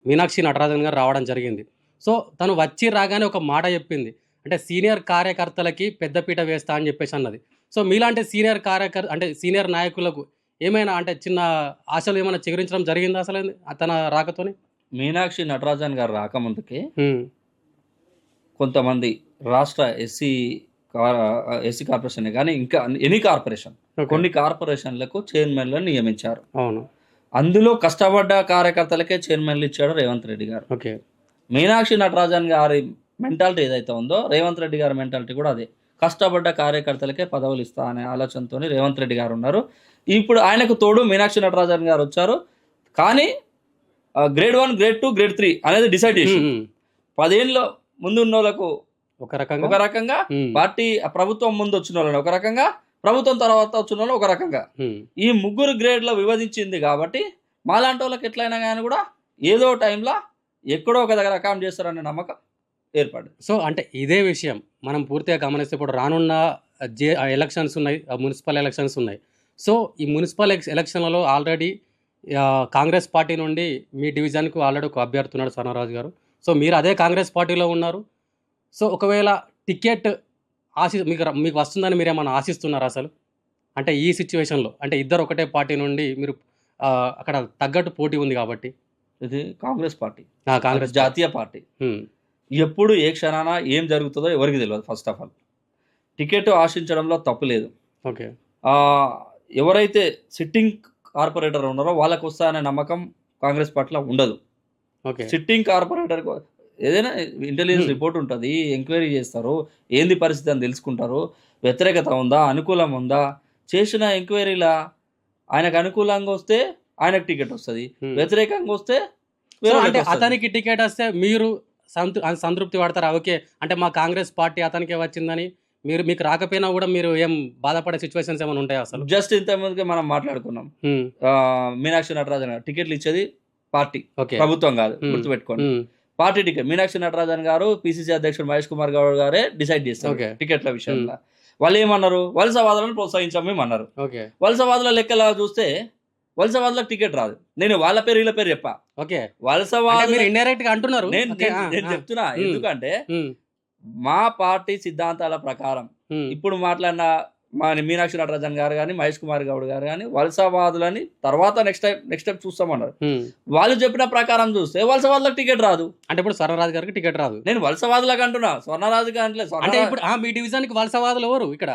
మీనాక్షి నటరాజన్ గారు రావడం జరిగింది. సో, తను వచ్చి రాగానే ఒక మాట చెప్పింది. అంటే సీనియర్ కార్యకర్తలకి పెద్దపీట వేస్తా అని చెప్పేసన్నది. సో, మీలాంటి సీనియర్ అంటే సీనియర్ నాయకులకు ఏమైనా అంటే చిన్న ఆశలు ఏమైనా చిగురించడం జరిగిందా అసలు తన రాకతోని? మీనాక్షి నటరాజన్ గారు రాకముందుకే హ్మ్. కొంతమంది రాష్ట్ర ఎస్సీ కార్పొరేషనే గానీ, ఇంకా ఎనీ కార్పొరేషన్ ఓకే. కొన్ని కార్పొరేషన్‌లకు చైర్మన్‌లను నియమించారు. అవును. అందులో కష్టపడ్డ కార్యకర్తలకే చైర్మన్‌లు ఇచ్చాడు రేవంత్ రెడ్డి గారు. ఓకే. మీనాక్షి నటరాజన్ గారి మెంటాలిటీ ఏదైతే ఉందో, రేవంత్ రెడ్డి గారి మెంటాలిటీ కూడా అదే. కష్టపడ్డ కార్యకర్తలకే పదవులు ఇస్తా అనే ఆలోచనతోని రేవంత్ రెడ్డి గారు ఉన్నారు. ఇప్పుడు ఆయనకు తోడు మీనాక్షి నటరాజన్ గారు వచ్చారు. కానీ గ్రేడ్ 1, గ్రేడ్ 2, గ్రేడ్ 3 అనేది డిసైడ్ హ్మ్. చేసింది. హ్మ్. 10 ఏళ్ల ముందున్నోళ్ళకు ఒక రకంగా ఒక రకంగా, హ్మ్. పార్టీ ప్రభుత్వం ముందు వచ్చినోళ్ళని ఒక రకంగా, ప్రభుత్వం తర్వాత వచ్చినోళ్ళని ఒక రకంగా. హ్మ్. ఈ ముగ్గురు గ్రేడ్‌లో విభజించింది కాబట్టి, మాలాంటోళ్ళకి ఎట్లైనా గాని కూడా ఏదో టైంలో ఎక్కడో ఒక దగ్గర అకామ్ చేస్తారనే నమ్మకం ఏర్పడింది. సో, అంటే ఇదే విషయం మనం పూర్తిగా గమనిస్తే ఇప్పుడు రానున్న ఎలక్షన్స్ ఉన్నాయి. మున్సిపల్ ఎలక్షన్స్ ఉన్నాయి. సో, ఈ మున్సిపల్ ఎలక్షన్‌లలో ఆల్రెడీ కాంగ్రెస్ పార్టీ నుండి మీ డివిజన్‌కు ఆల్రెడీ ఒక అభ్యర్థి ఉన్నాడు స్వర్ణరాజు గారు. సో, మీరు అదే కాంగ్రెస్ పార్టీలో ఉన్నారు. సో, ఒకవేళ టికెట్ మీకు వస్తుందని మీరేమన్నా ఆశిస్తున్నారా అసలు? అంటే ఈ సిట్యుయేషన్‌లో అంటే ఇద్దరు ఒకటే పార్టీ నుండి మీరు అక్కడ తగ్గట్టు పోటీ ఉంది కాబట్టి. ఇది కాంగ్రెస్ పార్టీ. కాంగ్రెస్ జాతీయ పార్టీ. హ్మ్. ఎప్పుడు ఏ క్షణాన ఏం జరుగుతుందో ఎవరికీ తెలవదు ఫస్ట్ ఆఫ్ ఆల్. టికెట్ ఆశించడంలో తప్పు లేదు. ఓకే. ఎవరైతే సిట్టింగ్ కార్పొరేటర్ ఉన్నారో వాళ్ళకొస్తాయనే నమ్మకం కాంగ్రెస్ పార్టీలో ఉండదు. ఓకే. సిట్టింగ్ కార్పొరేటర్‌కు ఏదైనా ఇంటెలిజెన్స్ రిపోర్ట్ ఉంటది. ఎంక్వైరీ చేస్తారు. ఏంది పరిస్థితి అని తెలుసుకుంటారు. వ్యతిరేకత ఉందా? అనుకూలం ఉందా? చేసిన ఎంక్వైరీలా ఆయనకు అనుకూలంగా వస్తే ఆయనకు టికెట్ వస్తది. హ్మ్. వ్యతిరేకంగా వస్తే సో, వేరే అంటే వాళ్ళకొస్తది. అతనికి టికెట్ వస్తే మీరు సంతృప్తి పడతారా? ఓకే. అంటే మా కాంగ్రెస్ పార్టీ అతనికే వచ్చిందని మీకు రాకపోయినా గూడా మీరు ఏం బాధపడే సిట్యుయేషన్స్ ఏమైనా ఉంటాయా అసలు? జస్ట్ ఇంతకుముందుకే మనం మాట్లాడుకున్నాం. హ్మ్. మీనాక్షి నటరాజన్ గారు టికెట్లు ఇచ్చేది పార్టీ. ఓకే. ప్రభుత్వం కాదు. హ్మ్. గుర్తుపెట్టుకోండి. హ్మ్. Party ticket. మీనాక్షి నటరాజన్ గారు పీసీసీ అధ్యక్షుడు మహేష్ కుమార్ గౌడ్ గారే డిసైడ్ చేస్తారు ఓకే. టికెట్ల విషయంలో. వాళ్ళేమన్నారు? వలసవాదులను ప్రోత్సహించాం మేమన్నారు. ఓకే. వలసవాదుల లెక్కలా చూస్తే వలసవాదులకు టికెట్ రాదు. నేను వాళ్ళ పేరు వీళ్ళ పేరు చెప్పా. ఓకే. అంటే వలసవాదులు మీరు ఇండైరెక్ట్‌గా అంటున్నారు. నేను ఓకే. నేను చెప్తున్నా. హ్మ్. ఎందుకంటే హ్మ్. మా పార్టీ సిద్ధాంతాల ప్రకారం హ్మ్. ఇప్పుడు మాట్లాడిన మీనాక్షి నటరాజన్ గారు గాని, మహేష్ కుమార్ గౌడ్ గారు గాని వలసవాదులని తర్వాత నెక్స్ట్ స్టెప్ చూస్తామన్నారు. హ్మ్. వాళ్ళు చెప్పిన ప్రకారం చూస్తే వలసవాదులకు టికెట్ రాదు. అంటే ఇప్పుడు స్వర్ణరాజు గారికి టికెట్ రాదు. నేను వలసవాదులకు అంటున్నా. స్వర్ణరాజుకి అంటలే. అంటే ఇప్పుడు మీ డివిజన్‌కి వలసవాదులు ఎవరు ఇక్కడ?